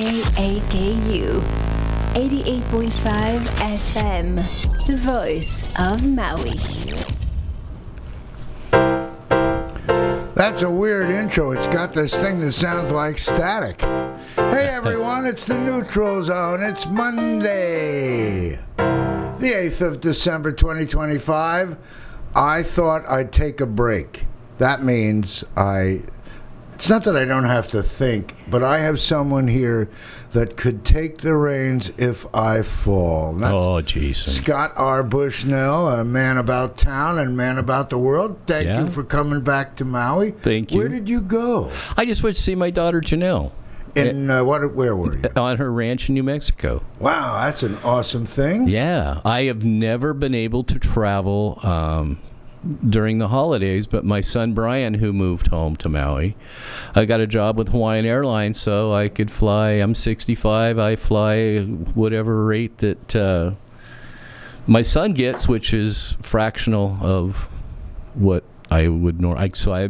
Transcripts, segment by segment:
KKAKU 88.5 FM, the voice of Maui. That's a weird intro. It's got this thing that sounds like static. Hey everyone, it's the Neutral Zone. It's Monday, the 8th of December 2025. I thought I'd take a break. That means it's not that I don't have to think, but I have someone here that could take the reins if I fall. That's Jason. Scott R Bushnell, a man about town and man about the world. Thank you for coming back to Maui. Thank you. Where did you go? I just went to see my daughter Janelle. Where were you? On her ranch in New Mexico. Wow, that's an awesome thing. Yeah, I have never been able to travel during the holidays, but my son Brian, who moved home to Maui, I got a job with Hawaiian Airlines, so I could fly. I'm 65. I fly whatever rate that my son gets, which is fractional of what I would normally. So I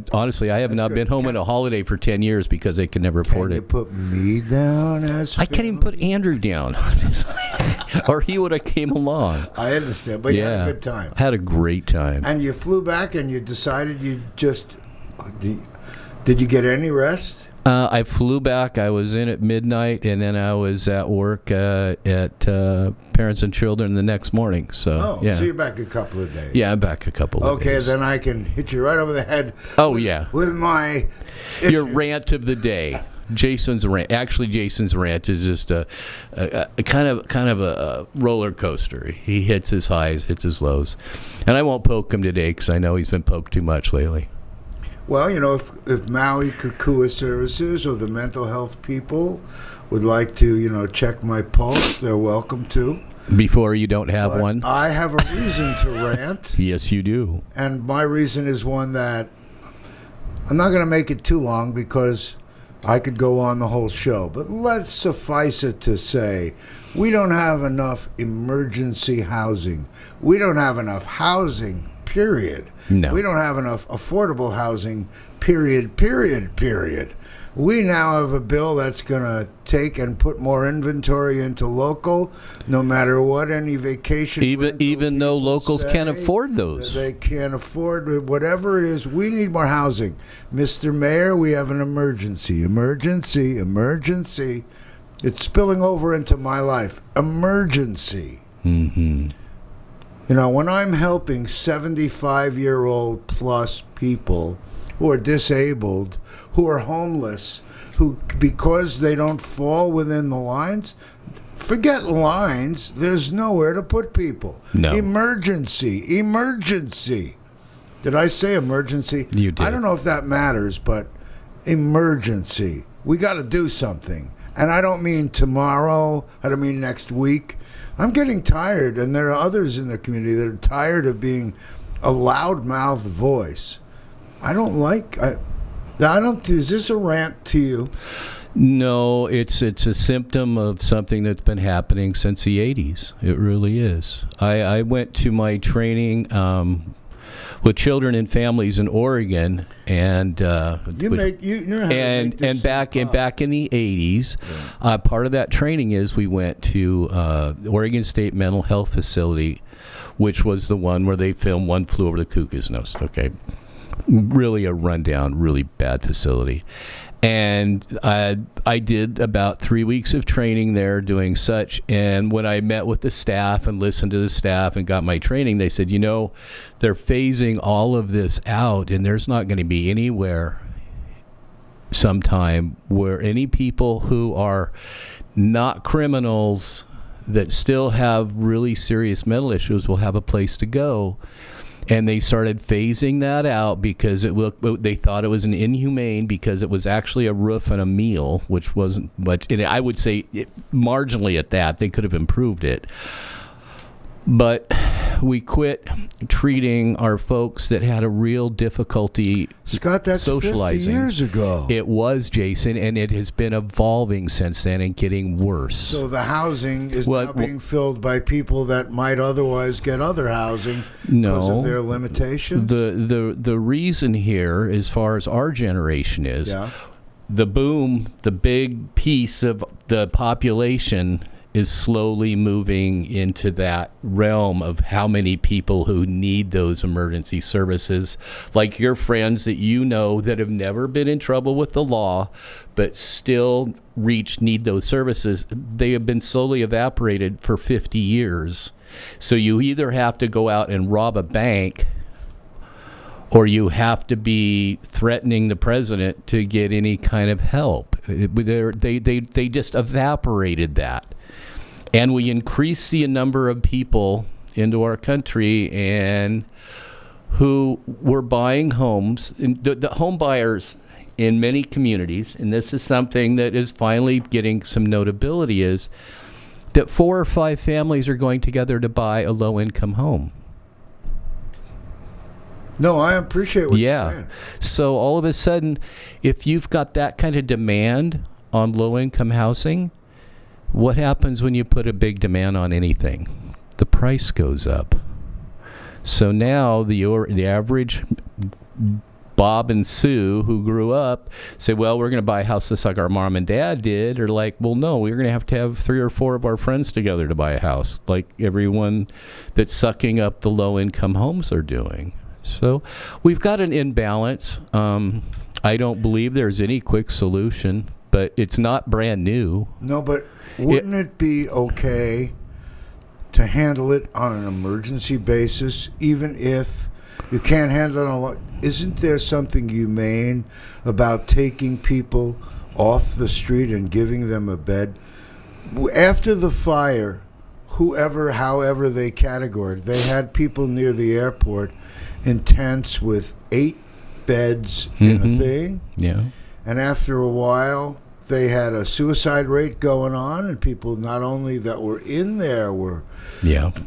have not been home on a holiday for 10 years because they can never afford it. Can you put me down as I can't even put Andrew down. Or he would have came along. I understand, but you had a good time. Had a great time. And you flew back and you decided you just... Did you get any rest? I flew back. I was in at midnight, and then I was at work at Parents and Children the next morning. So, so you're back a couple of days. Yeah, I'm back a couple of days. Okay, then I can hit you right over the head. With my... Your rant of the day. Jason's rant. Actually, Jason's rant is just a kind of a roller coaster. He hits his highs, hits his lows, and I won't poke him today because I know he's been poked too much lately. Well, if Maui Kukua Services or the mental health people would like to, check my pulse, they're welcome to. Before you don't have one? I have a reason to rant. Yes, you do. And my reason is one that I'm not going to make it too long because I could go on the whole show. But let's suffice it to say, we don't have enough emergency housing. We don't have enough housing. Period. No. We don't have enough affordable housing, period. We now have a bill that's going to take and put more inventory into local, no matter what any vacation... Even though locals can't afford those. They can't afford whatever it is. We need more housing. Mr. Mayor, we have an emergency. Emergency. It's spilling over into my life. Emergency. Mm-hmm. When I'm helping 75-year-old plus people who are disabled, who are homeless, who, because they don't fall within the lines, forget lines, there's nowhere to put people. No. Emergency. Did I say emergency? You did. I don't know if that matters, but emergency. We got to do something. And I don't mean tomorrow. I don't mean next week. I'm getting tired, and there are others in the community that are tired of being a loudmouth voice. Is this a rant to you? No, it's a symptom of something that's been happening since the 80s. It really is. I went to my training with children and families in Oregon, and back in the 80s, part of that training is we went to Oregon State Mental Health Facility, which was the one where they filmed One Flew Over the Cuckoo's Nest. Okay, really a rundown, really bad facility. And I did about 3 weeks of training there doing such. And when I met with the staff and listened to the staff and got my training, they said, they're phasing all of this out, and there's not going to be anywhere sometime where any people who are not criminals that still have really serious mental issues will have a place to go. And they started phasing that out because they thought it was an inhumane, because it was actually a roof and a meal, which wasn't much. And I would say marginally at that, they could have improved it. But we quit treating our folks that had a real difficulty Scott, that's socializing. 50 years ago. It was, Jason, and it has been evolving since then and getting worse. So the housing is now being filled by people that might otherwise get other housing because of their limitations? The reason here, as far as our generation is, the boom, the big piece of the population is slowly moving into that realm of how many people who need those emergency services, like your friends that you know that have never been in trouble with the law but still need those services. They have been slowly evaporated for 50 years. So you either have to go out and rob a bank, or you have to be threatening the president to get any kind of help. They just evaporated that. And we increased the number of people into our country and who were buying homes. And the home buyers in many communities, and this is something that is finally getting some notability, is that 4 or 5 families are going together to buy a low-income home. No, I appreciate what you're saying. So all of a sudden, if you've got that kind of demand on low-income housing, what happens when you put a big demand on anything? The price goes up. So now the average Bob and Sue who grew up say, well, we're going to buy a house just like our mom and dad did, or like, well, no, we're going to have 3 or 4 of our friends together to buy a house, like everyone that's sucking up the low-income homes are doing. So we've got an imbalance. I don't believe there's any quick solution, but it's not brand new. No, but wouldn't it be okay to handle it on an emergency basis, even if you can't handle it on isn't there something humane about taking people off the street and giving them a bed? After the fire, however they categorized, they had people near the airport in tents with 8 beds in a thing. Yeah. And after a while, they had a suicide rate going on, and people not only that were in there were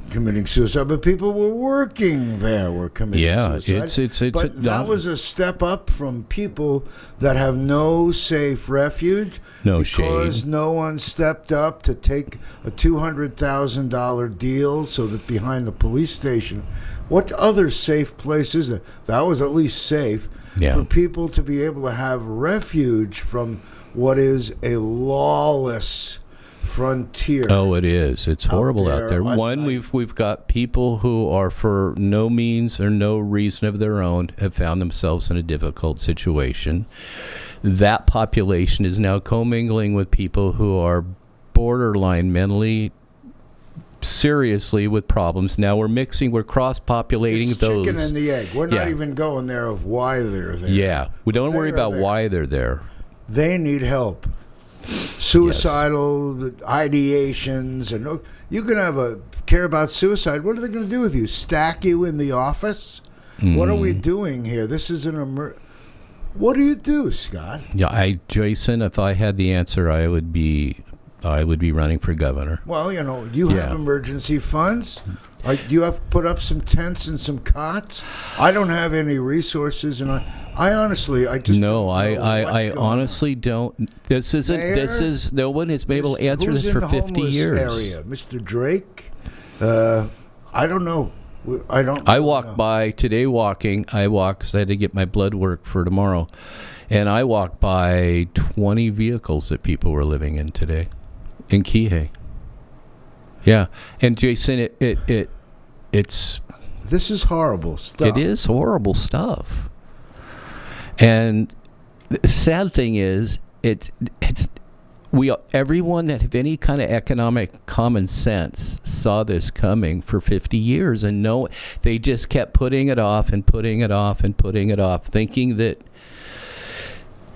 committing suicide, but people were working there were committing suicide. That was a step up from people that have no safe refuge because no one stepped up to take a $200,000 deal so that behind the police station, what other safe place is there? That was at least safe for people to be able to have refuge from what is a lawless frontier. Oh, it is. It's horrible out there. We've got people who are, for no means or no reason of their own, have found themselves in a difficult situation. That population is now commingling with people who are borderline mentally seriously with problems. Now we're cross-populating those. Chicken and the egg. We're not even going there of why they're there. Yeah. We don't worry about why they're there. They need help. Suicidal ideations, and you can care about suicide. What are they going to do with you? Stack you in the office? What are we doing here? This is what do you do, Scott? Yeah, Jason, if I had the answer, I would be running for governor. Well, you have emergency funds. Do you have to put up some tents and some cots? I don't have any resources, and I honestly, I just don't know I honestly don't. This is no one has been able to answer this for 50 years. Area, Mr. Drake. I don't know. I walked by today walking. I walked because I had to get my blood work for tomorrow, and I walked by 20 vehicles that people were living in today in Kihei. Yeah, and Jason, it's this is horrible stuff. It is horrible stuff. And the sad thing is, everyone that have any kind of economic common sense saw this coming for 50 years, and they just kept putting it off and putting it off and putting it off, thinking that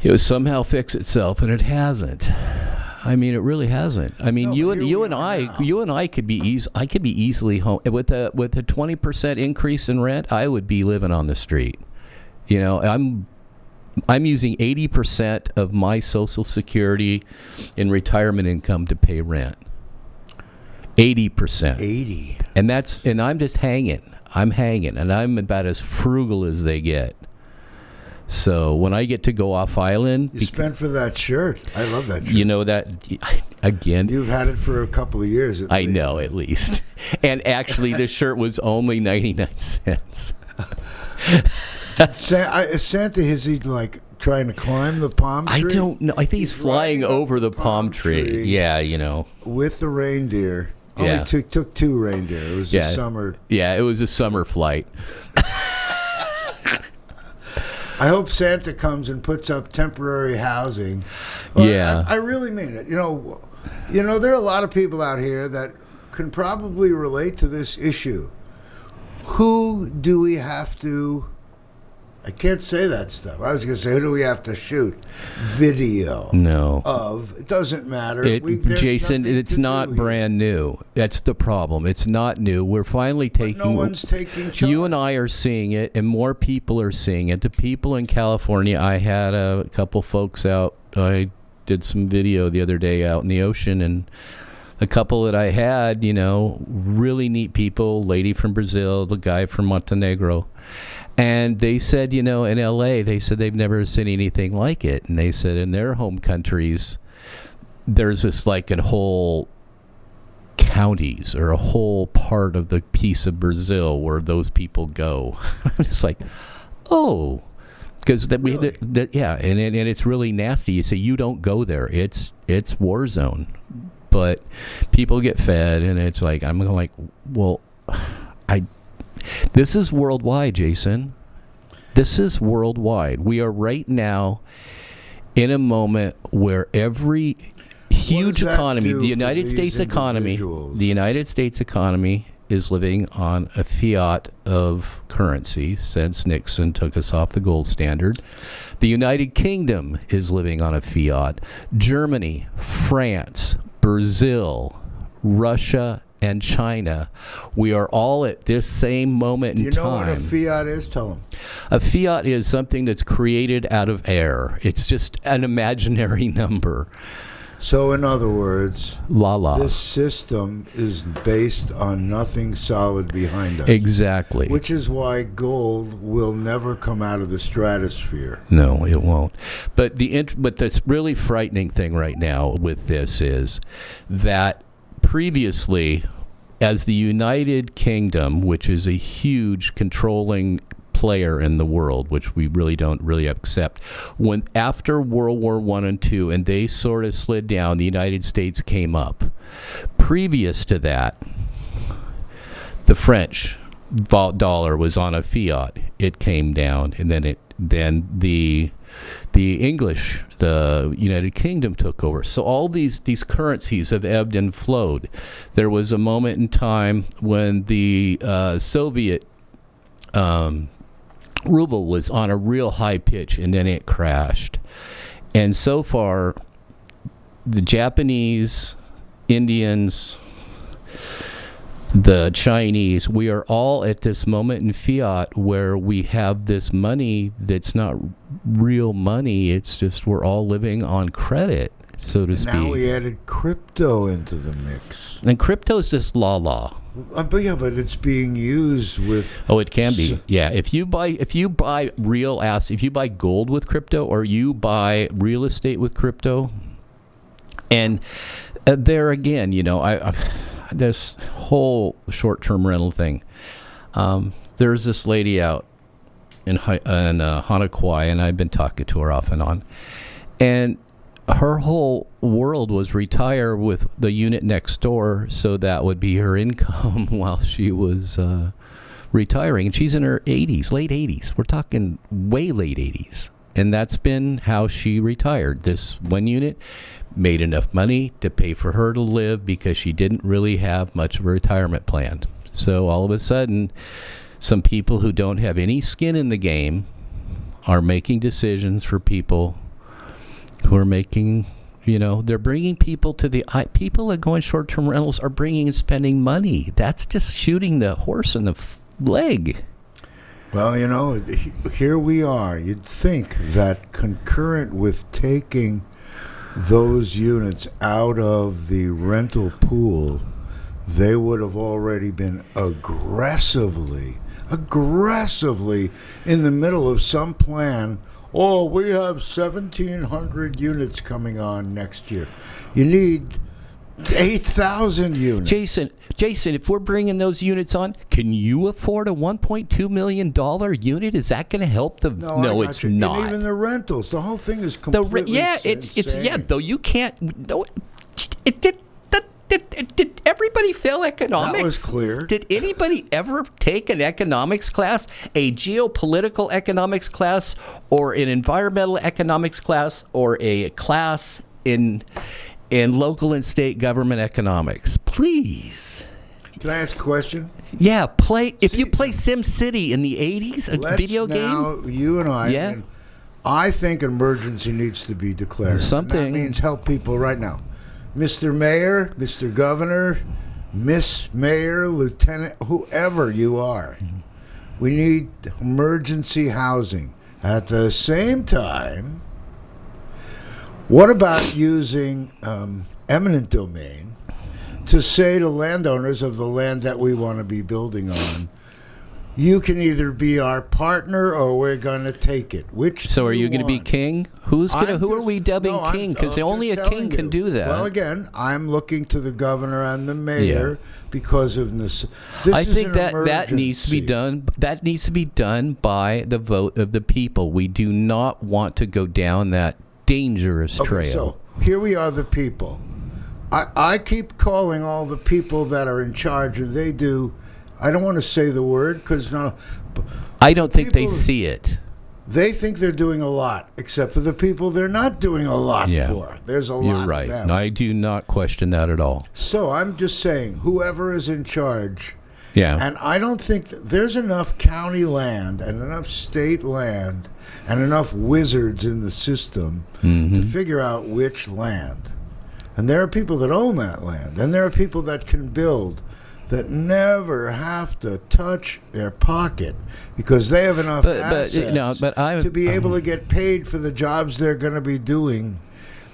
it would somehow fix itself, and it hasn't. I mean, it really hasn't. I mean, you and I could be I could be easily home with a 20% increase in rent. I would be living on the street. I'm using 80% of my Social Security and retirement income to pay rent. 80%. 80. And I'm just hanging. I'm hanging, and I'm about as frugal as they get. So when I get to go off island, you spent for that shirt. I love that shirt. You know that again. You've had it for a couple of years. I know, at least. And actually, this shirt was only 99 cents. Santa, is he like trying to climb the palm tree? I don't know. I think he's flying riding up over the palm tree. Yeah, with the reindeer. Yeah. Only took 2 reindeer. It was a summer. Yeah, it was a summer flight. I hope Santa comes and puts up temporary housing. Yeah. I really mean it. There are a lot of people out here that can probably relate to this issue. Who do we have to... I can't say that stuff. I was going to say, who do we have to shoot? Video. No. It doesn't matter. Jason, it's not brand new. That's the problem. It's not new. We're finally taking... No one's taking charge. You and I are seeing it, and more people are seeing it. The people in California, I had a couple folks out. I did some video the other day out in the ocean, and a couple that I had, really neat people, lady from Brazil, the guy from Montenegro. And they said, in L.A., they said they've never seen anything like it. And they said in their home countries, there's this like a whole counties or a whole part of the piece of Brazil where those people go. It's like, oh, because and it's really nasty. You say you don't go there. It's war zone. But people get fed, and it's like, I'm like, well, this is worldwide, Jason. This is worldwide. We are right now in a moment where every huge economy, the United States economy is living on a fiat of currency since Nixon took us off the gold standard. The United Kingdom is living on a fiat. Germany, France, Brazil, Russia, and China, we are all at this same moment in time. Do you know what a fiat is? Tell them. A fiat is something that's created out of air. It's just an imaginary number. So, in other words, La. This system is based on nothing solid behind us. Exactly. Which is why gold will never come out of the stratosphere. No, it won't. But the really frightening thing right now with this is that previously, as the United Kingdom, which is a huge controlling player in the world, which we really don't accept, when after World War I and II, and they sort of slid down, the United States came up. Previous to that, the French dollar was on a fiat. It came down, and then the English, the United Kingdom took over. So all these currencies have ebbed and flowed. There was a moment in time when the Soviet ruble was on a real high pitch, and then it crashed. And so far, the Japanese, Indians, the Chinese, we are all at this moment in fiat where we have this money that's not real money. It's just we're all living on credit, so to speak. Now we added crypto into the mix. And crypto's just la. But it's being used with... Oh, it can be. Yeah, if you buy real assets, if you buy gold with crypto, or you buy real estate with crypto, and there again, I this whole short-term rental thing. There's this lady out in Hawaii, and I've been talking to her off and on, and her whole world was retire with the unit next door, so that would be her income while she was retiring. And she's in her 80s, late 80s. We're talking way late 80s. And that's been how she retired. This one unit made enough money to pay for her to live because she didn't really have much of a retirement plan. So all of a sudden, some people who don't have any skin in the game are making decisions for people who are making, they're bringing people to people that go in short-term rentals are bringing and spending money. That's just shooting the horse in the leg. Well, here we are. You'd think that concurrent with taking those units out of the rental pool, they would have already been aggressively in the middle of some plan. Oh, we have 1,700 units coming on next year. You need 8,000 units. Jason, if we're bringing those units on, can you afford a $1.2 million unit? Is that going to help the? No, it's not. And even the rentals, the whole thing is completely insane. Though you can't. No, did everybody fail economics? That was clear. Did anybody ever take an economics class, a geopolitical economics class, or an environmental economics class, or a class in local and state government economics? Please. Can I ask a question? Yeah, if you play Sim City in the 80s, a video game. Now, you and I. Yeah. I think emergency needs to be declared. Something. And that means help people right now. Mr. Mayor, Mr. Governor, Miss Mayor, Lieutenant, whoever you are, we need emergency housing. At the same time, what about using eminent domain to say to landowners of the land that we want to be building on, you can either be our partner or we're going to take it. So are you going to be king? Who are we dubbing king? Because only a king can do that. Well, again, I'm looking to the governor and the mayor because of this. I think that needs to be done. That needs to be done by the vote of the people. We do not want to go down that dangerous trail. So here we are, the people. I keep calling all the people that are in charge, and they do. I don't want to say the word because I don't think they see it. They think they're doing a lot, except for the people they're not doing a lot for. There's a lot. You're right. Of them. I do not question that at all. So I'm just saying, whoever is in charge. Yeah. And I don't think there's enough county land and enough state land and enough wizards in the system to figure out which land. And there are people that own that land, and there are people that can build that never have to touch their pocket because they have enough assets to be able to get paid for the jobs they're going to be doing,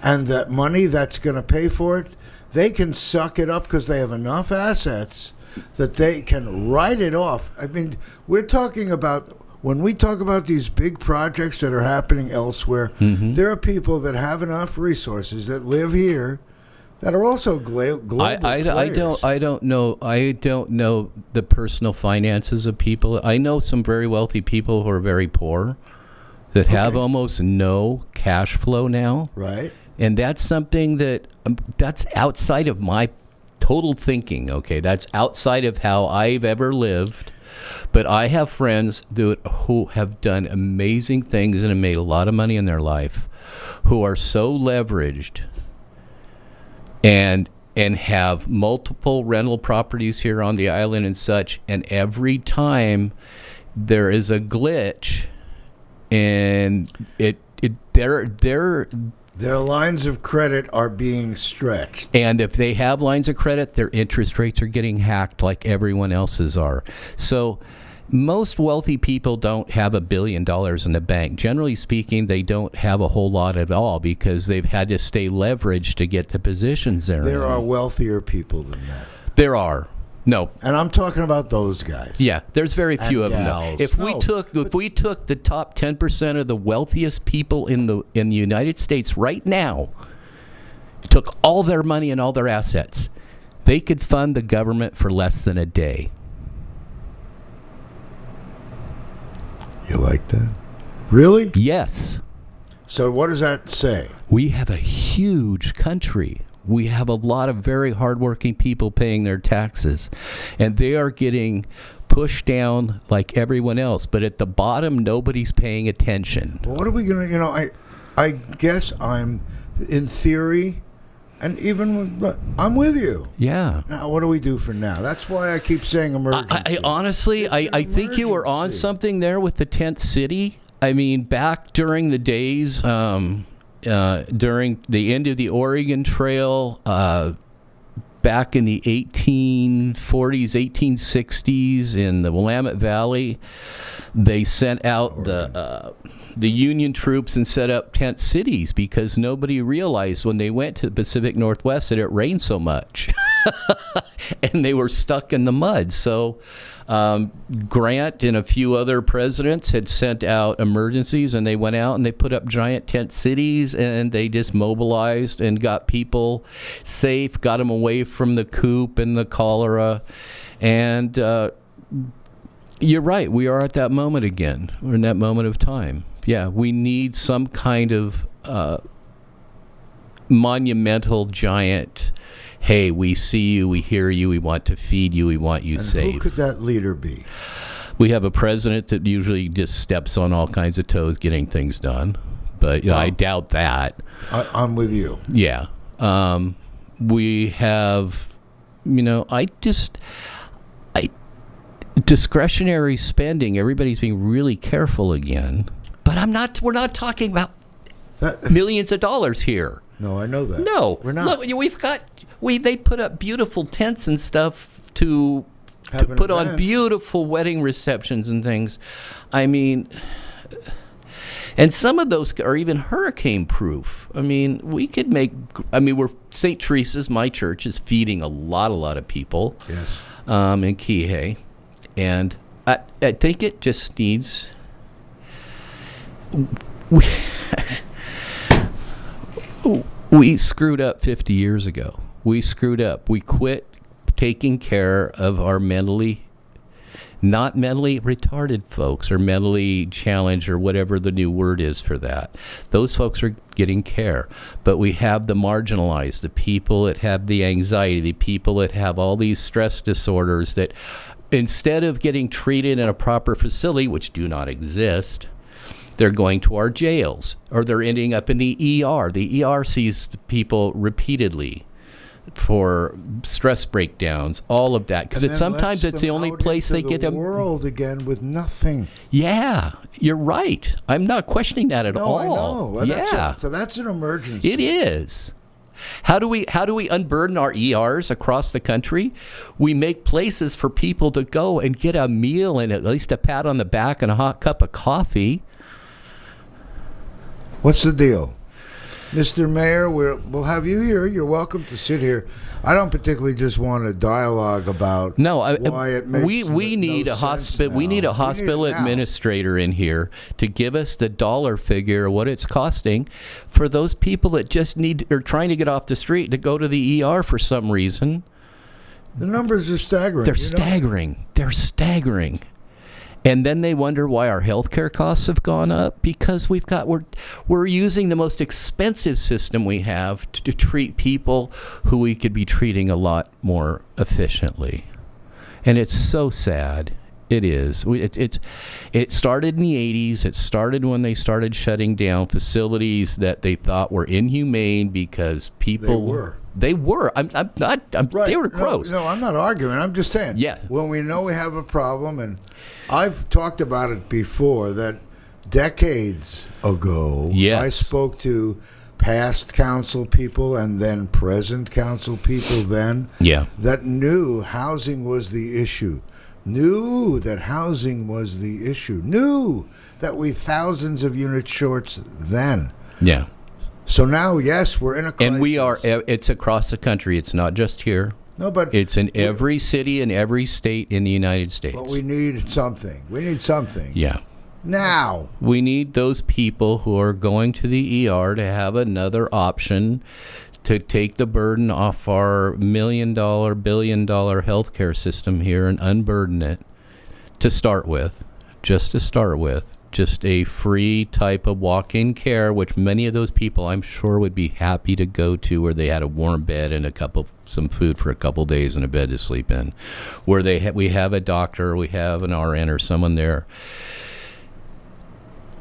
and that money that's going to pay for it, they can suck it up because they have enough assets that they can write it off. I mean, we're talking about, when we talk about these big projects that are happening elsewhere, there are people that have enough resources that live here that are also global players. I don't know the personal finances of people. I know some very wealthy people who are very poor that have almost no cash flow now. Right. And that's something that's outside of my total thinking. Okay, that's outside of how I've ever lived. But I have friends who have done amazing things and have made a lot of money in their life, who are so leveraged and have multiple rental properties here on the island and such, and every time there is a glitch, and their lines of credit are being stretched. And if they have lines of credit, their interest rates are getting hacked like everyone else's are. So most wealthy people don't have $1 billion in the bank. Generally speaking, they don't have a whole lot at all because they've had to stay leveraged to get the positions they're in. There are wealthier people than that. There are. No. And I'm talking about those guys. Yeah, there's very few of them. Gals. If we took the top 10% of the wealthiest people in the United States right now, took all their money and all their assets, they could fund the government for less than a day. You like that? Really? Yes. So what does that say? We have a huge country. We have a lot of very hardworking people paying their taxes, and they are getting pushed down like everyone else. But at the bottom, nobody's paying attention. Well, what are we going to, I guess I'm, in theory, and even I'm with you. Yeah. Now, what do we do for now? That's why I keep saying emergency. I honestly, I think you were on something there with the tent city. I mean, back during the days, during the end of the Oregon Trail, back in the 1840s, 1860s in the Willamette Valley, they sent out the Union troops and set up tent cities because nobody realized when they went to the Pacific Northwest that it rained so much. and they were stuck in the mud. So Grant and a few other presidents had sent out emergencies, and they went out and they put up giant tent cities, and they just mobilized and got people safe, got them away from the coop and the cholera. And you're right, we are at that moment again. We're in that moment of time. Yeah, we need some kind of monumental, giant, hey, we see you, we hear you, we want to feed you, we want you safe. Who could that leader be? We have a president that usually just steps on all kinds of toes getting things done, but I doubt that. I'm with you. Yeah. We have, discretionary spending, everybody's being really careful again, but we're not talking about millions of dollars here. No, I know that. No, we're not. Look, they put up beautiful tents and stuff to put on beautiful wedding receptions and things. I mean, and some of those are even hurricane proof. I mean, we're St. Teresa's, my church, is feeding a lot of people. Yes. In Kihei, and I think it just needs. We screwed up 50 years ago. We screwed up. We quit taking care of our not mentally retarded folks or mentally challenged or whatever the new word is for that. Those folks are getting care. But we have the marginalized, the people that have the anxiety, the people that have all these stress disorders that instead of getting treated in a proper facility, which do not exist, they're going to our jails, or they're ending up in the ER. The ER sees people repeatedly for stress breakdowns, all of that, because sometimes it's the only place they get them. World again with nothing. Yeah, you're right. I'm not questioning that at all. I know. Well, yeah, so that's an emergency. It is. How do we unburden our ERs across the country? We make places for people to go and get a meal and at least a pat on the back and a hot cup of coffee. What's the deal? Mr. Mayor, we'll have you here. You're welcome to sit here. I don't particularly just want a dialogue about why it makes we need no a hospital. We need a hospital administrator in here to give us the dollar figure of what it's costing for those people that are trying to get off the street to go to the ER for some reason. The numbers are staggering. They're staggering. They're staggering. And then they wonder why our healthcare costs have gone up, because we're using the most expensive system we have to treat people who we could be treating a lot more efficiently. And it's so sad. It is. It started in the 80s. It started when they started shutting down facilities that they thought were inhumane because people They were. I'm not. Right. They were gross. No, I'm not arguing. I'm just saying. Yeah. When we know we have a problem, and I've talked about it before, that decades ago, yes, I spoke to past council people and then present council people then that knew housing was the issue, knew that housing was the issue, knew that we thousands of units short then. Yeah. So now, yes, we're in a crisis. And we are. It's across the country. It's not just here. No, but it's in every city and every state in the United States. But we need something. We need something. Yeah. Now. We need those people who are going to the ER to have another option to take the burden off our $1 million, $1 billion healthcare system here and unburden it to start with. Just a free type of walk-in care, which many of those people I'm sure would be happy to go to, where they had a warm bed and some food for a couple days and a bed to sleep in, where we have a doctor, we have an RN or someone there,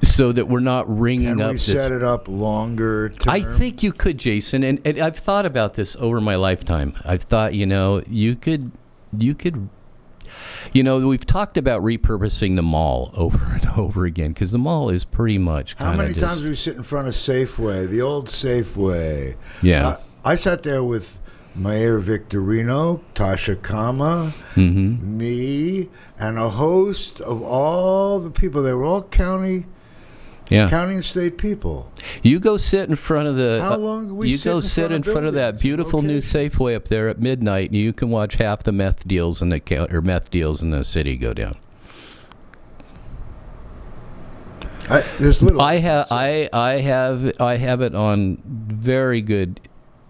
so that we're not ringing up this. Can we set it up longer term? I think you could, Jason, and I've thought about this over my lifetime. I've thought, you could. We've talked about repurposing the mall over and over again, because the mall is pretty much kind of. How many times do we sit in front of Safeway, the old Safeway? Yeah. I sat there with Mayor Victorino, Tasha Kama, me, and a host of all the people. They were all county Yeah. County and state people. You go sit in front of the. How long do we You sit go in sit front in of front of that buildings, beautiful new locations? Safeway up there at midnight, and you can watch half the meth deals in the city go down. There's little. I have it on very good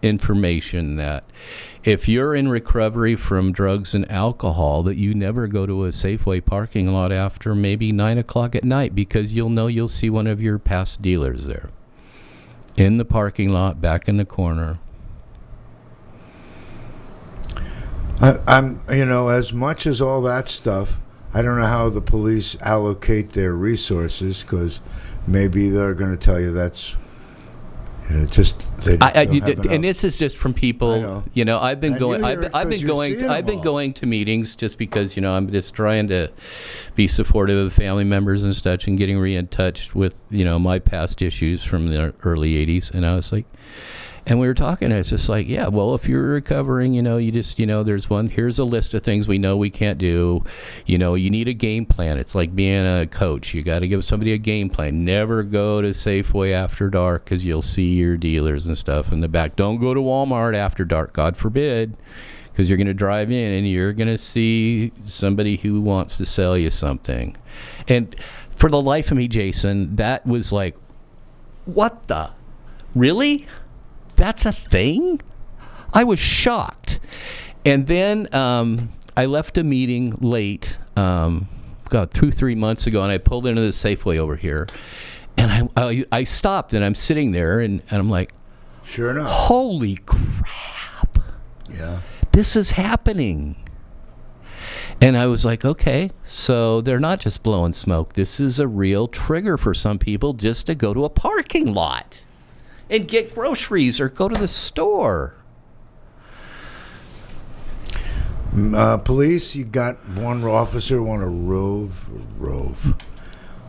information that if you're in recovery from drugs and alcohol, that you never go to a Safeway parking lot after maybe 9 o'clock at night, because you'll see one of your past dealers there in the parking lot, back in the corner. I'm as much as all that stuff, I don't know how the police allocate their resources, because maybe they're going to tell you that's, just they don't have enough. And this is just from people. I know. I've been And going. you hear it I've 'cause been you're going. seeing I've them been all. going to meetings just because I'm just trying to be supportive of family members and such, and getting in touch with my past issues from the early '80s. And I was like. And we were talking, and it's just like, yeah, well, if you're recovering, you just, here's a list of things we know we can't do. You need a game plan. It's like being a coach. You got to give somebody a game plan. Never go to Safeway after dark, because you'll see your dealers and stuff in the back. Don't go to Walmart after dark, God forbid, because you're going to drive in and you're going to see somebody who wants to sell you something. And for the life of me, Jason, that was like, what the? Really? That's a thing? I was shocked. And then I left a meeting late, 2-3 months ago, and I pulled into the Safeway over here. And I stopped, and I'm sitting there, and I'm like, Sure enough. holy crap. Yeah. This is happening. And I was like, okay, so they're not just blowing smoke. This is a real trigger for some people just to go to a parking lot and get groceries or go to the store. Police, you got one officer, one a rove.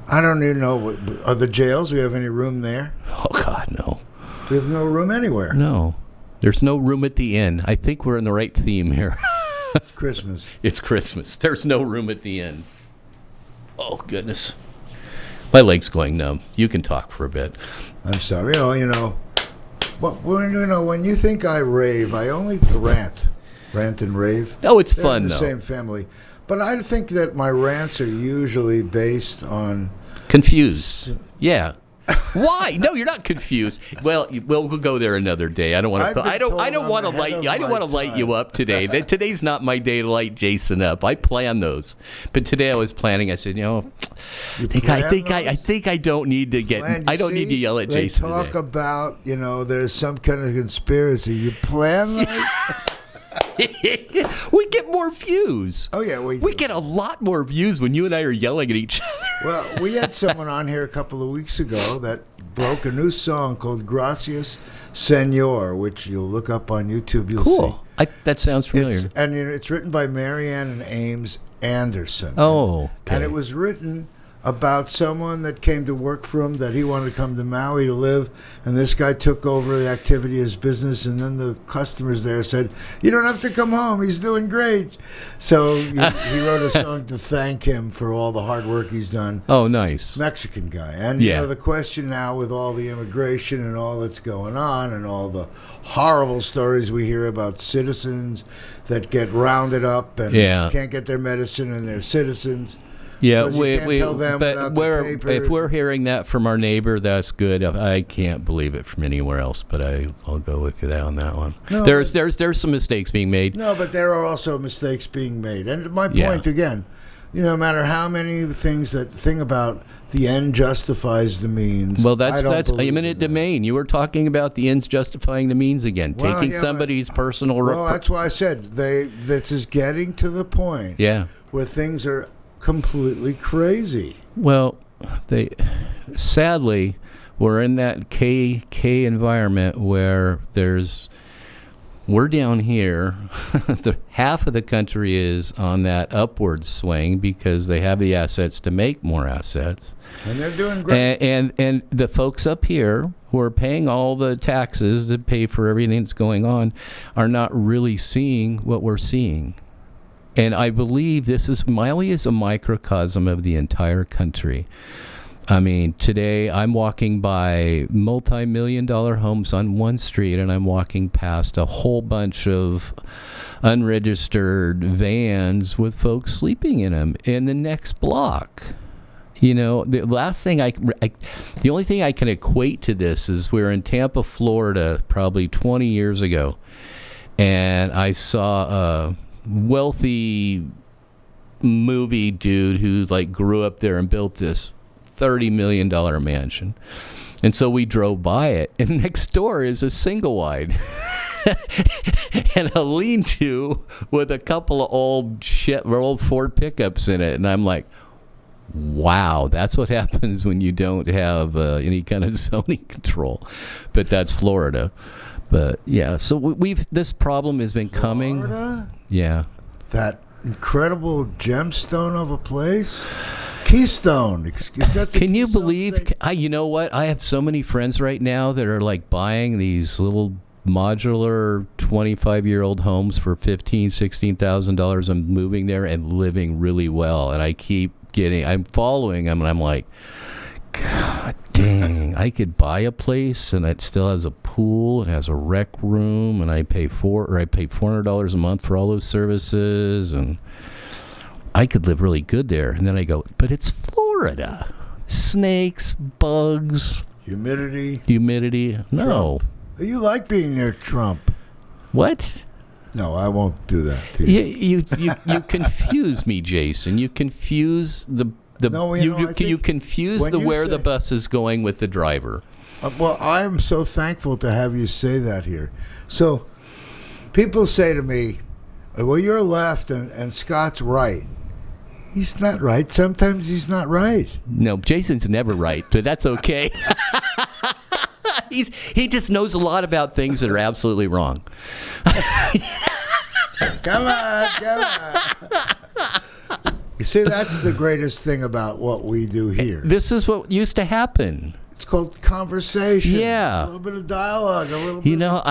I don't even know. Are the jails? Do we have any room there? Oh, God, no. We have no room anywhere. No. There's no room at the inn. I think we're in the right theme here. Christmas. It's Christmas. There's no room at the inn. Oh, goodness. My leg's going numb. You can talk for a bit. I'm sorry. When you think I rave, I only rant and rave. Oh, it's They're fun, in the though. same family. But I think that my rants are usually based on Confused. Yeah. Why? No, you're not confused. Well, we'll go there another day. I don't want to. I've been told I don't I'm want to ahead light of you. I don't my want to light time. you up today. Today's not my day to light Jason up. I plan those, but today I was planning. I said, I think I don't need to get. Plan, I don't need to yell at Jason They talk today. about, there's some kind of conspiracy. You plan like? We get more views. Oh, yeah. We get a lot more views when you and I are yelling at each other. Well, we had someone on here a couple of weeks ago that broke a new song called Gracias Senor, which you'll look up on YouTube. You'll see. Cool. That sounds familiar. It's written by Marianne and Ames Anderson. Oh, okay. And it was written about someone that came to work for him, that he wanted to come to Maui to live, and this guy took over the activity as business, and then the customers there said, you don't have to come home, he's doing great. So he wrote a song to thank him for all the hard work he's done. Oh, nice. Mexican guy. And the question now with all the immigration and all that's going on and all the horrible stories we hear about citizens that get rounded up and can't get their medicine, and they're citizens. Yeah, if we're hearing that from our neighbor, that's good. I can't believe it from anywhere else, but I'll go with you on that one. No, there's some mistakes being made. No, but there are also mistakes being made. And my point again, no matter how many things about the end justifies the means. Well, that's eminent domain. You were talking about the ends justifying the means again, taking somebody's personal. Well, that's why I said this is getting to the point. Where things are completely crazy. Well, sadly, we're in that K environment where we're down here. Half of the country is on that upward swing because they have the assets to make more assets, and they're doing great. And the folks up here who are paying all the taxes to pay for everything that's going on are not really seeing what we're seeing. And I believe Maui is a microcosm of the entire country. I mean, today I'm walking by multi-million-dollar homes on one street, and I'm walking past a whole bunch of unregistered vans with folks sleeping in them in the next block. You know, the last thing the only thing I can equate to this is we were in Tampa, Florida, probably 20 years ago, and I saw a wealthy movie dude who like grew up there and built this $30 million mansion. And so we drove by it, and next door is a single wide and a lean-to with a couple of old Ford pickups in it. And I'm like, wow, that's what happens when you don't have any kind of zoning control. But that's Florida. But yeah, so this problem has been coming. Florida? Yeah. That incredible gemstone of a place? Keystone. Can you believe? You know what? I have so many friends right now that are like buying these little modular 25-year-old homes for $16,000 and moving there and living really well. And I'm following them, and I'm like, God dang! I could buy a place, and it still has a pool, it has a rec room, and I pay $400 a month for all those services, and I could live really good there. And then I go, but it's Florida. Snakes, bugs. Humidity. No. Trump. You like being near Trump. What? No, I won't do that to you. You confuse me, Jason. You confuse you confuse where the bus is going with the driver. Well, I'm so thankful to have you say that here. So people say to me, well, you're left and Scott's right. He's not right. Sometimes he's not right. No, Jason's never right, so that's okay. He just knows a lot about things that are absolutely wrong. Come on. You see, that's the greatest thing about what we do here. This is what used to happen. It's called conversation. Yeah. A little bit of dialogue. You know,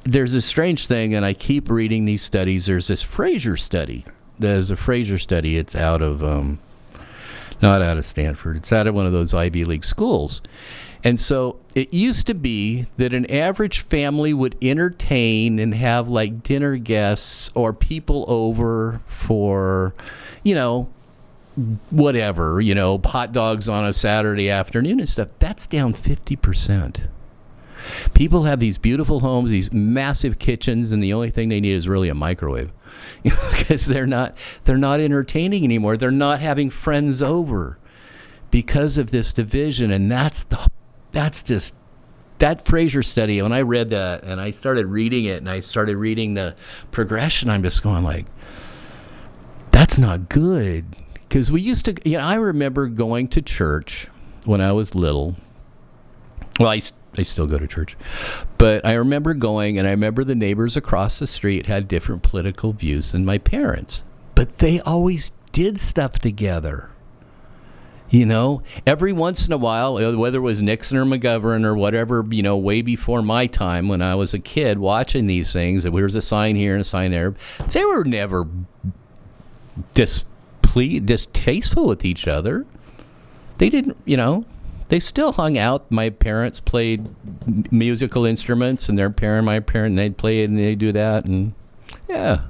there's a strange thing, and I keep reading these studies. There's this Fraser study. There's a Fraser study. It's out of, not out of Stanford. It's out of one of those Ivy League schools. And so it used to be that an average family would entertain and have like dinner guests or people over for, whatever, hot dogs on a Saturday afternoon and stuff. That's down 50%. People have these beautiful homes, these massive kitchens, and the only thing they need is really a microwave, because they're not entertaining anymore. They're not having friends over because of this division, and that's that Fraser study. When I read that and I started reading it and I started reading the progression, I'm just going like, that's not good. Because we used to, I remember going to church when I was little. Well, I still go to church. But I remember going, and I remember the neighbors across the street had different political views than my parents. But they always did stuff together. Every once in a while, whether it was Nixon or McGovern or whatever, way before my time when I was a kid watching these things, there was a sign here and a sign there. They were never distasteful with each other. They didn't, they still hung out. My parents played musical instruments, and my parent, they'd play it and they'd do that. And yeah,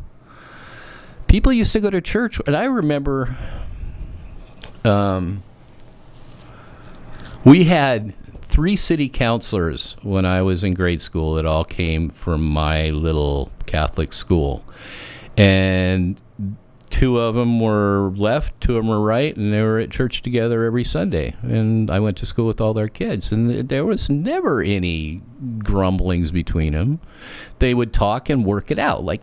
people used to go to church. And I remember, we had 3 city councilors when I was in grade school that all came from my little Catholic school. And 2 of them were left, 2 of them were right, and they were at church together every Sunday. And I went to school with all their kids, and there was never any grumblings between them. They would talk and work it out, like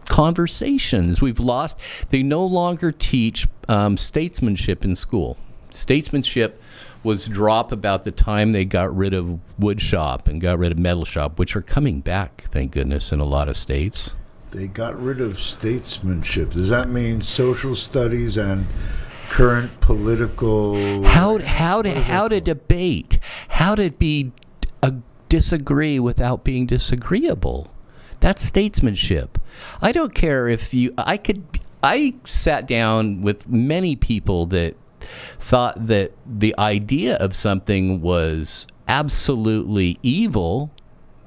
conversations. They no longer teach statesmanship in school. Statesmanship was dropped about the time they got rid of wood shop and got rid of metal shop, which are coming back, thank goodness, in a lot of states. They got rid of statesmanship. Does that mean social studies and current political? How to debate? How to disagree without being disagreeable? That's statesmanship. I don't care if I sat down with many people that thought that the idea of something was absolutely evil,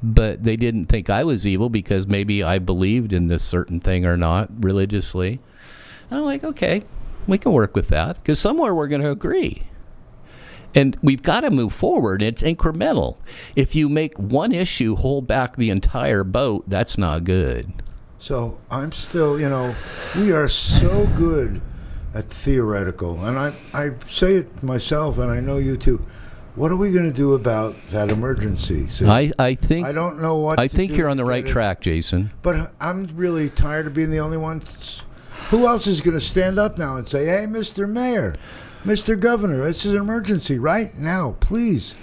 but they didn't think I was evil because maybe I believed in this certain thing or not religiously. And I'm like, okay, we can work with that because somewhere we're going to agree. And we've got to move forward. It's incremental. If you make one issue hold back the entire boat, that's not good. So I'm still, we are so good at theoretical. And I say it myself, and I know you too. What are we going to do about that emergency? So I think I don't know what I to think do you're on the to right get it. track, Jason. But I'm really tired of being the only one. Who else is going to stand up now and say, hey, Mr. Mayor, Mr. Governor, this is an emergency right now. Please.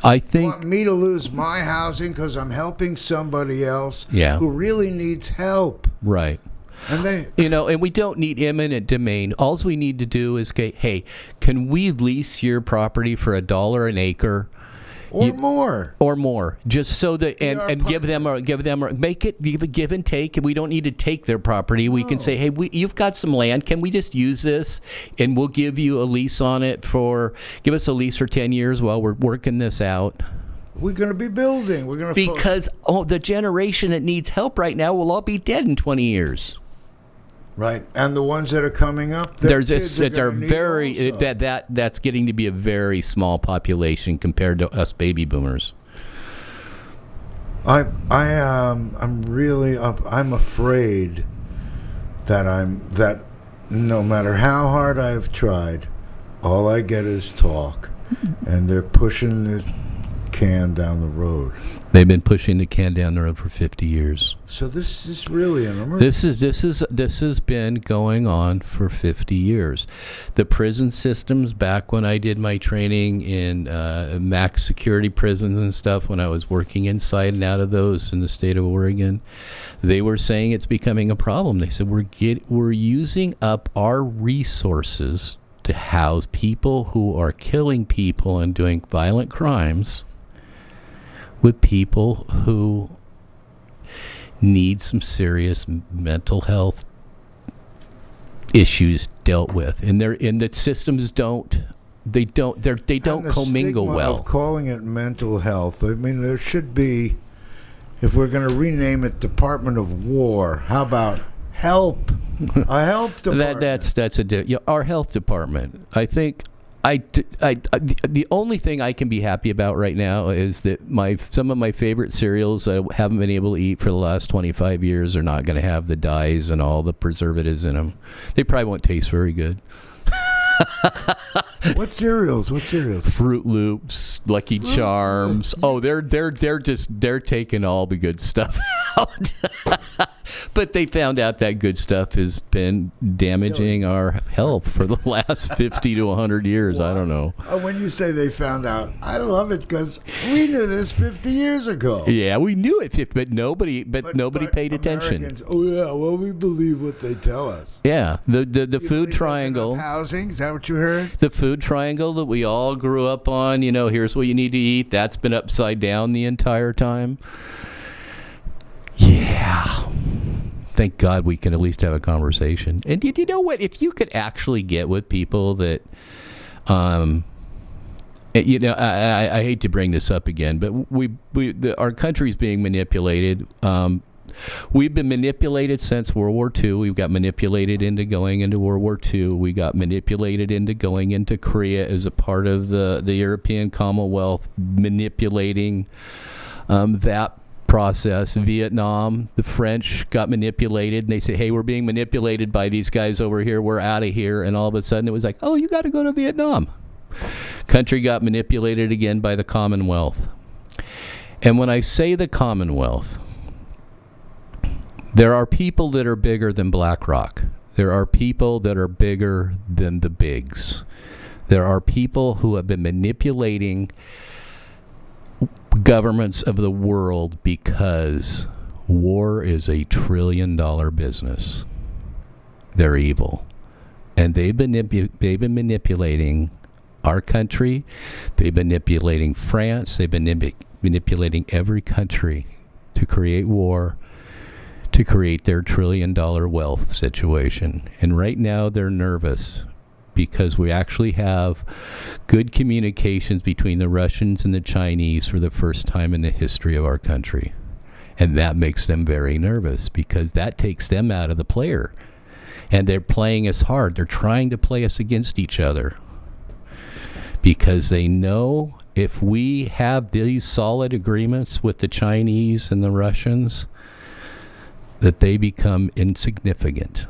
I You think want me to lose my housing because I'm helping somebody else who really needs help. right. And they, And we don't need eminent domain. All we need to do is say, hey, can we lease your property for $1 an acre? or more, just so that and give them make it give and take. We don't need to take their property. We can say, hey, you've got some land. Can we just use this, and we'll give you a lease on it give us a lease for 10 years while we're working this out. We're going to be building. We're going to because the generation that needs help right now will all be dead in 20 years. Right, and the ones that are coming up, that's getting to be a very small population compared to us baby boomers. I'm afraid that no matter how hard I've tried, all I get is talk, and they're pushing the can down the road. They've been pushing the can down the road for 50 years. So this is really an emergency. This has been going on for 50 years. The prison systems, back when I did my training in max security prisons and stuff, when I was working inside and out of those in the state of Oregon, they were saying it's becoming a problem. They said we're using up our resources to house people who are killing people and doing violent crimes with people who need some serious mental health issues dealt with, and the systems don't commingle well. Of calling it mental health, I mean, there should be, if we're going to rename it Department of War, how about help? A help department. Our health department. I think the only thing I can be happy about right now is that some of my favorite cereals I haven't been able to eat for the last 25 years are not going to have the dyes and all the preservatives in them. They probably won't taste very good. What cereals? Fruit Loops, Lucky Charms. Oh, they're taking all the good stuff out. But they found out that good stuff has been damaging our health for the last 50 to 100 years. Well, I don't know. When you say they found out, I love it because we knew this 50 years ago. Yeah, we knew it, but nobody paid attention. Oh yeah, well, we believe what they tell us. Yeah, the food triangle. Housing, is that what you heard? The food triangle that we all grew up on. Here's what you need to eat. That's been upside down the entire time. Yeah. Thank God we can at least have a conversation. And you know what? If you could actually get with people that, I hate to bring this up again, but our country's being manipulated. We've been manipulated since World War II. We got manipulated into going into World War II. We got manipulated into going into Korea as a part of the European Commonwealth, manipulating that process. Vietnam, the French got manipulated, and they say, hey, we're being manipulated by these guys over here, we're out of here. And all of a sudden it was like, oh, you got to go to Vietnam. Country got manipulated again by the Commonwealth. And when I say the Commonwealth, there are people that are bigger than BlackRock. There are people that are bigger than the bigs. There are people who have been manipulating governments of the world because war is a $1 trillion business. They're evil. And they've been manipulating our country. They've been manipulating France. They've been manipulating every country to create war, to create their $1 trillion wealth situation. And right now they're nervous because we actually have good communications between the Russians and the Chinese for the first time in the history of our country. And that makes them very nervous because that takes them out of the player. And they're playing us hard. They're trying to play us against each other because they know if we have these solid agreements with the Chinese and the Russians, that they become insignificant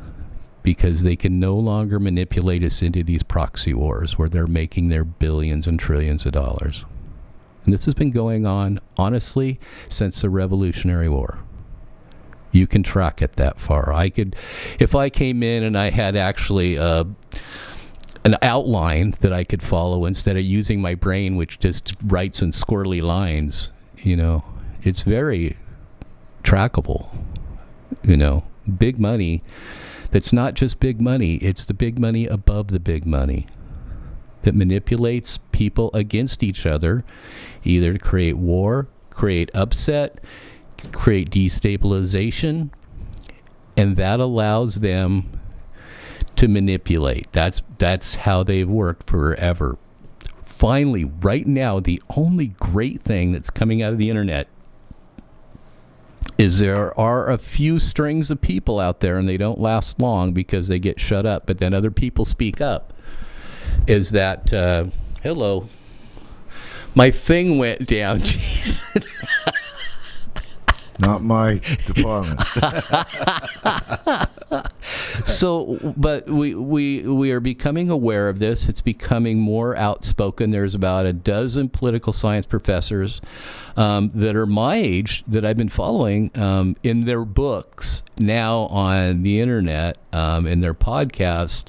because they can no longer manipulate us into these proxy wars where they're making their billions and trillions of dollars. And this has been going on, honestly, since the Revolutionary War. You can track it that far. If I came in and I had actually an outline that I could follow instead of using my brain, which just writes in squirrely lines, it's very trackable. Big money. That's not just big money. It's the big money above the big money that manipulates people against each other, either to create war, create upset, create destabilization, and that allows them to manipulate. That's how they've worked forever. Finally, right now, the only great thing that's coming out of the internet is there are a few strings of people out there, and they don't last long because they get shut up, but then other people speak up, is that, hello, my thing went down, Jason. Not my department. So, but we are becoming aware of this. It's becoming more outspoken. There's about a dozen political science professors that are my age that I've been following in their books now on the internet, in their podcast,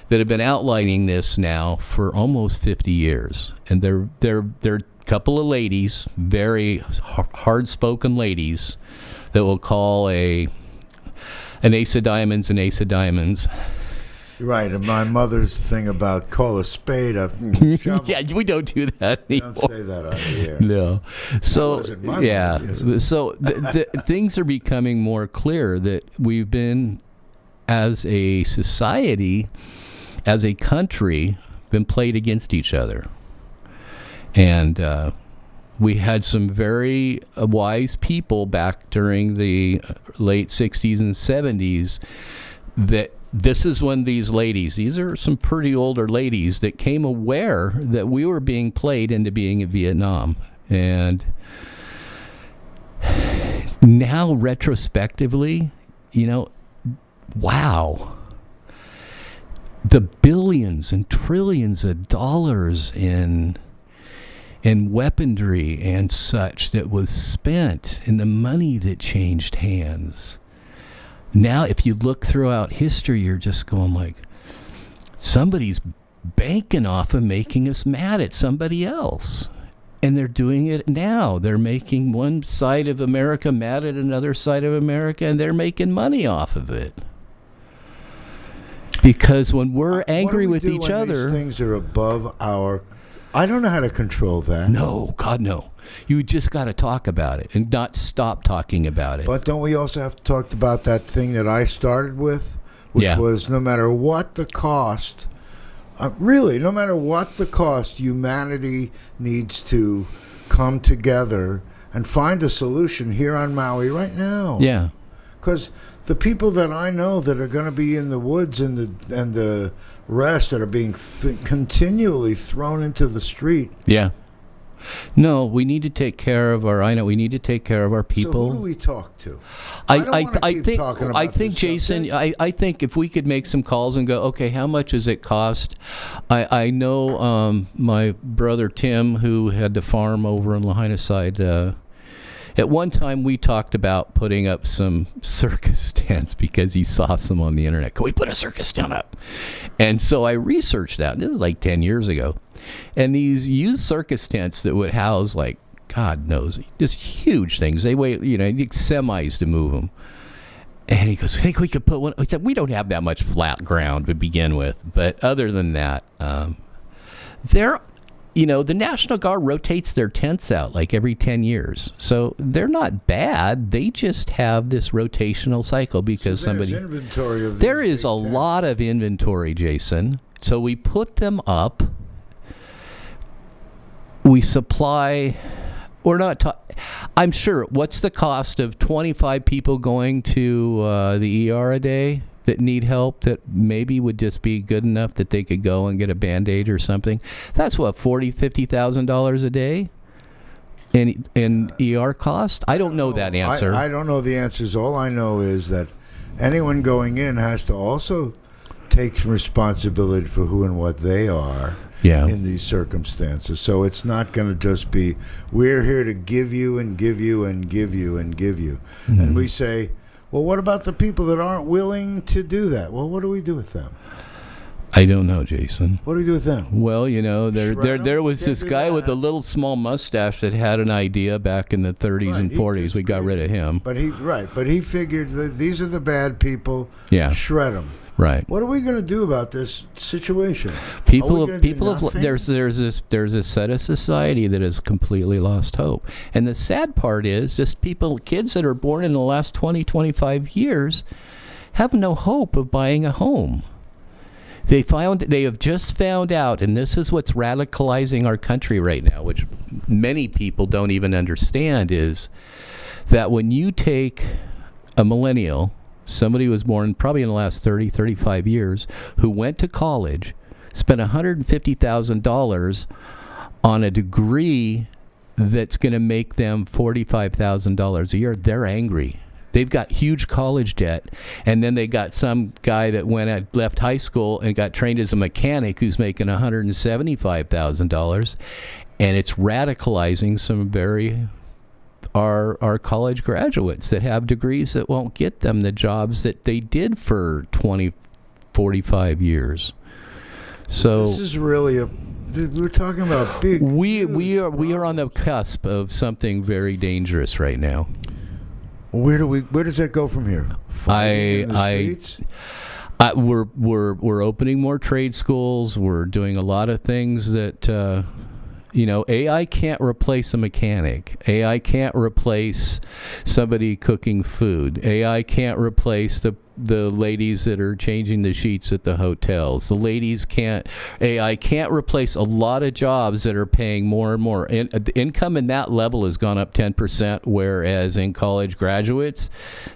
that have been outlining this now for almost 50 years. And they're a couple of ladies, very hard-spoken ladies, that will call an ace of diamonds an ace of diamonds. Right, and my mother's thing about call a spade a shovel. Yeah, we don't do that anymore. Don't say that on the air. No. So, wasn't my yeah. mother, is it? So the things are becoming more clear that we've been, as a society, as a country, been played against each other. And we had some very wise people back during the late 60s and 70s that this is when these are some pretty older ladies that came aware that we were being played into being in Vietnam. And now retrospectively, wow. The billions and trillions of dollars in weaponry and such that was spent, and the money that changed hands. Now, if you look throughout history, you're just going like, somebody's banking off of making us mad at somebody else. And they're doing it now. They're making one side of America mad at another side of America, and they're making money off of it. Because when we're angry with each other... These things are above our... I don't know how to control that. No, God, no. You just got to talk about it and not stop talking about it. But don't we also have to talk about that thing that I started with, which was no matter what the cost, really, no matter what the cost, humanity needs to come together and find a solution here on Maui right now. Yeah. Because the people that I know that are going to be in the woods and the rest that are being continually thrown into the street. Yeah. No, we need to take care of we need to take care of our people. So who do we talk to? I think Jason, I think if we could make some calls and go, okay, how much does it cost? I know my brother Tim, who had the farm over in Lahaina side, at one time we talked about putting up some circus tents because he saw some on the internet. Can we put a circus tent up? And so I researched that. This was like 10 years ago. And these used circus tents that would house, like, God knows, just huge things. They weigh, you need semis to move them. And he goes, I think we could put one. He said, we don't have that much flat ground to begin with. But other than that, the National Guard rotates their tents out like every 10 years. So they're not bad. They just have this rotational cycle because So there's inventory of there these is a big tents. lot of inventory, Jason. So we put them up. We supply. We're not. I'm sure. What's the cost of 25 people going to the ER a day that need help? That maybe would just be good enough that they could go and get a Band-Aid or something. That's what $40,000-$50,000 a day in ER cost. I don't know that answer. I don't know the answers. All I know is that anyone going in has to also take responsibility for who and what they are. Yeah. In these circumstances. So it's not going to just be, we're here to give you and give you and give you and give you. Mm-hmm. And we say, well, what about the people that aren't willing to do that? Well, what do we do with them? I don't know, Jason. What do we do with them? Well, there was Can't this do guy that. with a little small mustache that had an idea back in the 30s and Right, 40s. We got rid of him. But he figured that these are the bad people. Yeah. Shred them. Right. What are we going to do about this situation? People Are we have gonna do nothing? there's a set of society that has completely lost hope. And the sad part is just kids that are born in the last 20, 25 years have no hope of buying a home. They have just found out, and this is what's radicalizing our country right now, which many people don't even understand, is that when you take a millennial, somebody who was born probably in the last 30, 35 years, who went to college, spent $150,000 on a degree that's going to make them $45,000 a year, they're angry. They've got huge college debt, and then they got some guy that left high school and got trained as a mechanic who's making $175,000, and it's radicalizing some our college graduates that have degrees that won't get them the jobs that they did for 20, 45 years. So This is really we're talking about big. we are on the cusp of something very dangerous right now. Where does that go from here? Fighting in the streets? We're opening more trade schools. We're doing a lot of things that AI can't replace a mechanic. AI can't replace somebody cooking food. AI can't replace the ladies that are changing the sheets at the hotels. AI can't replace a lot of jobs that are paying more and more. And the income in that level has gone up 10%, whereas in college graduates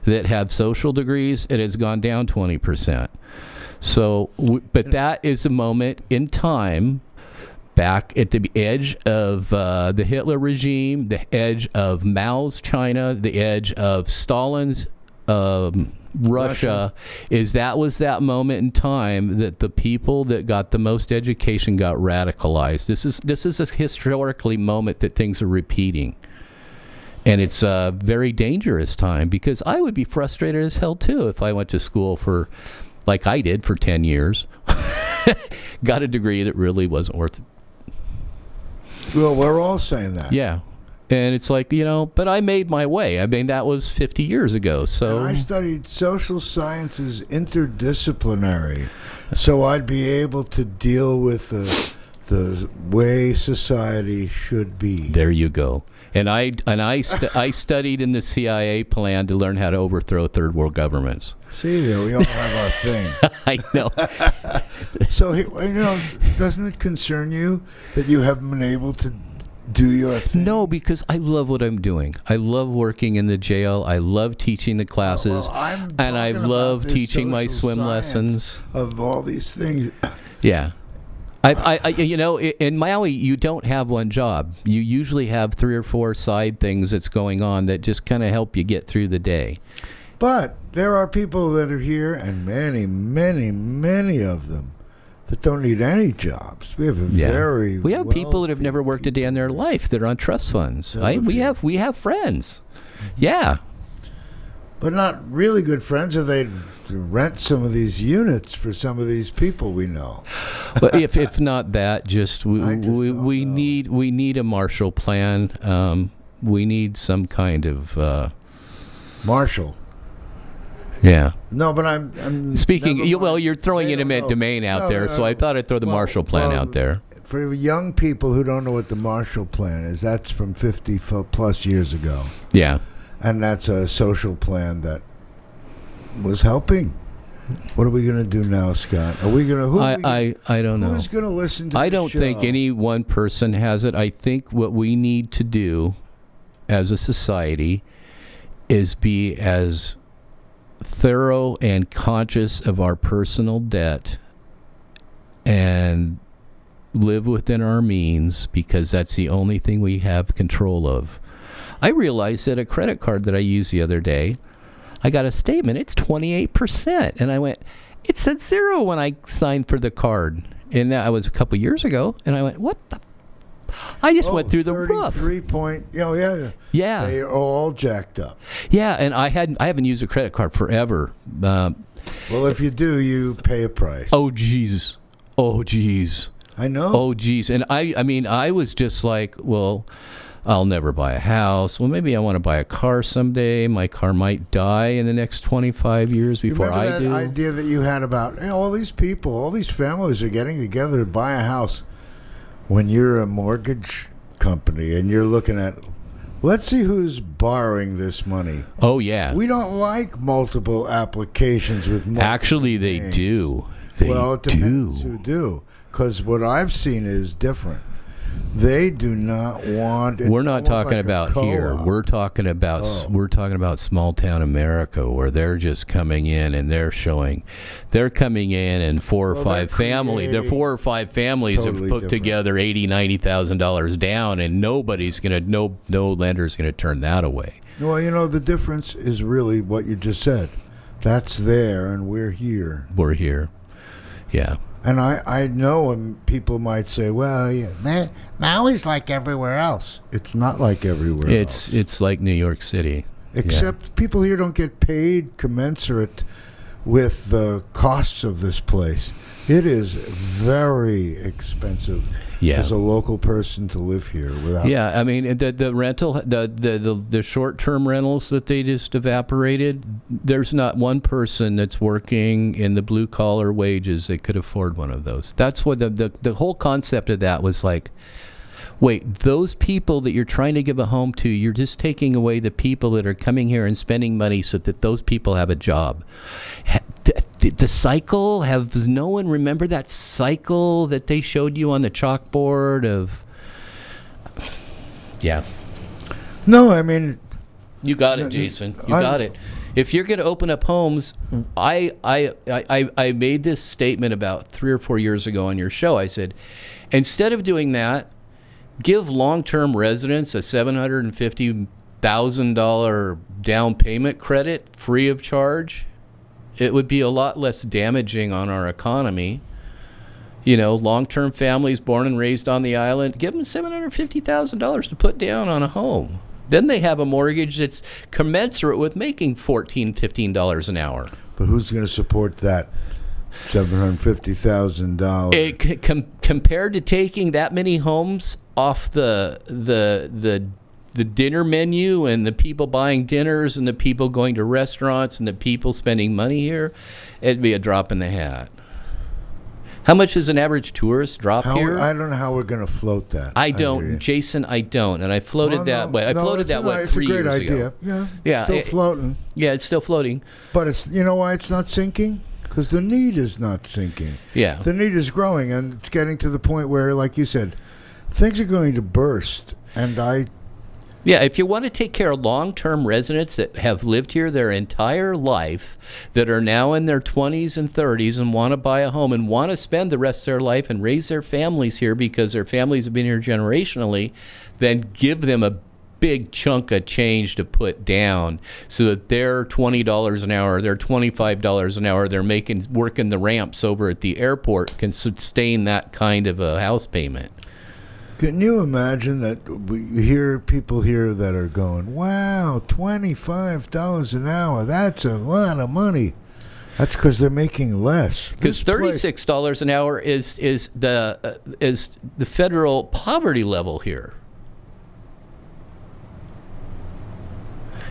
that have social degrees, it has gone down 20%. So, but that is a moment in time back at the edge of the Hitler regime, the edge of Mao's China, the edge of Stalin's Russia, was that moment in time that the people that got the most education got radicalized. This is a historically moment that things are repeating. And it's a very dangerous time because I would be frustrated as hell too if I went to school like I did for 10 years, got a degree that really wasn't worth it. Well, we're all saying that. Yeah. And it's like, but I made my way. I mean, that was 50 years ago. So And I studied social sciences interdisciplinary, so I'd be able to deal with the way society should be. There you go. And I studied in the CIA plan to learn how to overthrow third world governments. See, there we all have our thing. I know. So, doesn't it concern you that you haven't been able to do your thing? No, because I love what I'm doing. I love working in the jail. I love teaching the classes. I'm and I talking love about this teaching my social swim science lessons. Of all these things. Yeah. In Maui, you don't have one job. You usually have 3 or 4 side things that's going on that just kind of help you get through the day. But there are people that are here, and many, many, many of them that don't need any jobs. We have We have people that have never worked a day in their life that are on trust funds. We have friends. Yeah. But not really good friends, or they'd rent some of these units for some of these people we know. But if not that, we know. need a Marshall Plan. We need some kind of Marshall. Yeah. No, but I'm Speaking, never mind. you're throwing They eminent don't know. domain out No, there, no, so I thought I'd throw the well, Marshall Plan out there. for young people who don't know what the Marshall Plan is, that's from 50 plus years ago. Yeah. And that's a social plan that was helping. What are we going to do now, Scott? Are we going to... I don't know. Who's going to listen to I the don't show? think any one person has it. I think what we need to do as a society is be as thorough and conscious of our personal debt and live within our means, because that's the only thing we have control of. I realized that a credit card that I used the other day, I got a statement, it's 28%. And I went, it said 0 when I signed for the card. And that was a couple years ago. And I went, what the? I just went through the roof. 33 point. Oh, yeah. Yeah. They are all jacked up. Yeah, and I haven't used a credit card forever. Well, if you do, you pay a price. Oh, Jesus. Oh, geez. I know. Oh, geez. And I mean, I was just like, well, I'll never buy a house. Well, maybe I want to buy a car someday. My car might die in the next 25 years before I do. Remember that idea that you had about all these people, all these families are getting together to buy a house. When you're a mortgage company and you're looking at, let's see who's borrowing this money. Oh, yeah. We don't like multiple applications with multiple Actually, they names. do. They well, it depends who do. Because what I've seen is different. They do not want. We're not talking about here. We're talking about small town America, where they're just coming in and they're coming in and four or five families have put together $80,000-$90,000 down, and no lender's gonna turn that away. Well, the difference is really what you just said. That's there, and we're here. We're here. Yeah. And I know people might say, well, yeah, Maui's like everywhere else. It's not like everywhere else. It's like New York City. Except people here don't get paid commensurate with the costs of this place. It is very expensive as a local person to live here without. Yeah, I mean the rental, the short-term rentals that they just evaporated. There's not one person that's working in the blue-collar wages that could afford one of those. That's what the whole concept of that was like. Wait, those people that you're trying to give a home to, you're just taking away the people that are coming here and spending money so that those people have a job. The cycle, has no one remember that cycle that they showed you on the chalkboard of... Yeah. No, I mean... You got it, Jason. You got it. If you're going to open up homes, I made this statement about 3 or 4 years ago on your show. I said, instead of doing that, give long-term residents a $750,000 down payment credit free of charge. It would be a lot less damaging on our economy. Long-term families born and raised on the island, give them $750,000 to put down on a home. Then they have a mortgage that's commensurate with making $14, $15 an hour. But who's going to support that? $750,000. Compared to taking that many homes off the dinner menu and the people buying dinners and the people going to restaurants and the people spending money here, it'd be a drop in the hat. How much does an average tourist drop here? I don't know how we're going to float that. I don't, Jason. I don't, and I floated that way. I floated that way 3 years ago. It's a great idea. Yeah, still floating. Yeah, it's still floating. But it's why it's not sinking? Because the need is not sinking. Yeah. The need is growing, and it's getting to the point where, like you said, things are going to burst. Yeah, if you want to take care of long-term residents that have lived here their entire life, that are now in their 20s and 30s and want to buy a home and want to spend the rest of their life and raise their families here because their families have been here generationally, then give them a big chunk of change to put down so that their $20 an hour, their $25 an hour, they're working the ramps over at the airport can sustain that kind of a house payment. Can you imagine that we hear people here that are going, wow, $25 an hour, that's a lot of money. That's because they're making less. Because $36 an hour is the federal poverty level here.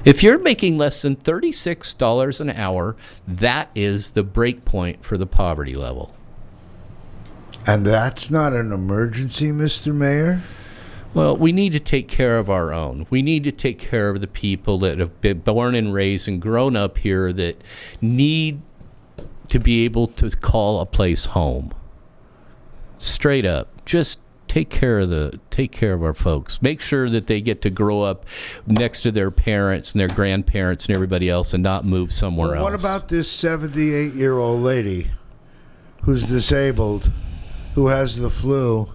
If you're making less than $36 an hour, that is the break point for the poverty level. And that's not an emergency, Mr. Mayor? Well, we need to take care of our own. We need to take care of the people that have been born and raised and grown up here that need to be able to call a place home. Straight up. Just take care of our folks. Make sure that they get to grow up next to their parents and their grandparents and everybody else and not move somewhere else. What about this 78-year-old lady who's disabled, who has the flu,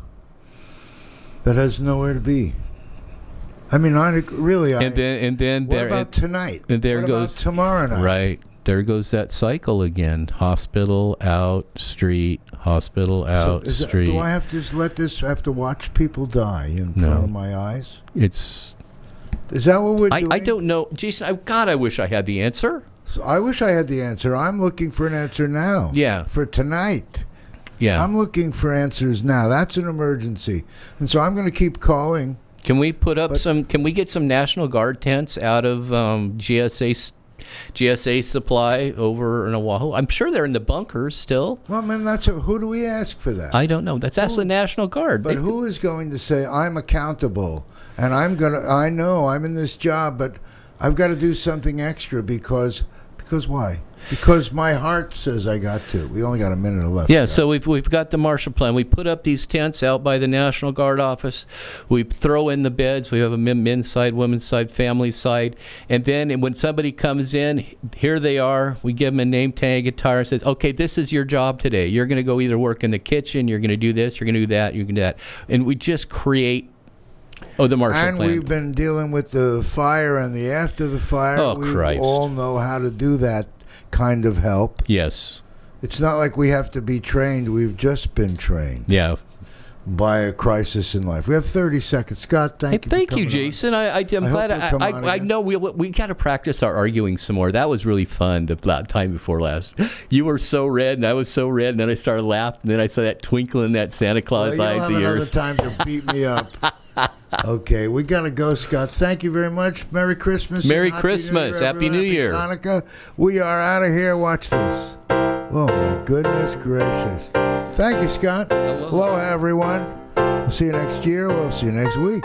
that has nowhere to be? I mean, what about tonight? And there what goes about tomorrow night? Right. There goes that cycle again. Hospital out, street. Hospital out, street. Do I have to just have to watch people die in front of my eyes? Is that what we're doing? I don't know, Jason. I wish I had the answer. So I wish I had the answer. I'm looking for an answer now. Yeah. For tonight. Yeah. I'm looking for answers now. That's an emergency, and so I'm going to keep calling. Can we put up Can we get some National Guard tents out of GSA supply over in Oahu? I'm sure they're in the bunkers still. Well, man, who do we ask for that? I don't know. That's the National Guard. But who is going to say, I'm accountable, and I know I'm in this job, but I've got to do something extra because why? Because my heart says I got to. We only got a minute left. Yeah, so we've got the Marshall Plan. We put up these tents out by the National Guard office. We throw in the beds. We have a men's side, women's side, family side. And then when somebody comes in, here they are. We give them a name tag, guitar, and says, okay, this is your job today. You're going to go either work in the kitchen, you're going to do this, you're going to do that, you're going to do that. And we just create the Marshall Plan. And we've been dealing with the fire and the after the fire. Christ. We all know how to do that kind of help. Yes. It's not like we have to be trained. We've just been trained. Yeah. By a crisis in life. We have 30 seconds. Scott, thank you. Thank you, Jason. I'm glad. I know we got to practice our arguing some more. That was really fun the time before last. You were so red, and I was so red, and then I started laughing, and then I saw that twinkle in that Santa Claus eyes of yours. Another time to beat me up. Okay, we got to go, Scott. Thank you very much. Merry Christmas. Merry Christmas. Happy New Year. Happy Hanukkah. We are out of here. Watch this. Oh, my goodness gracious. Thank you, Scott. Hello, everyone. We'll see you next year. We'll see you next week.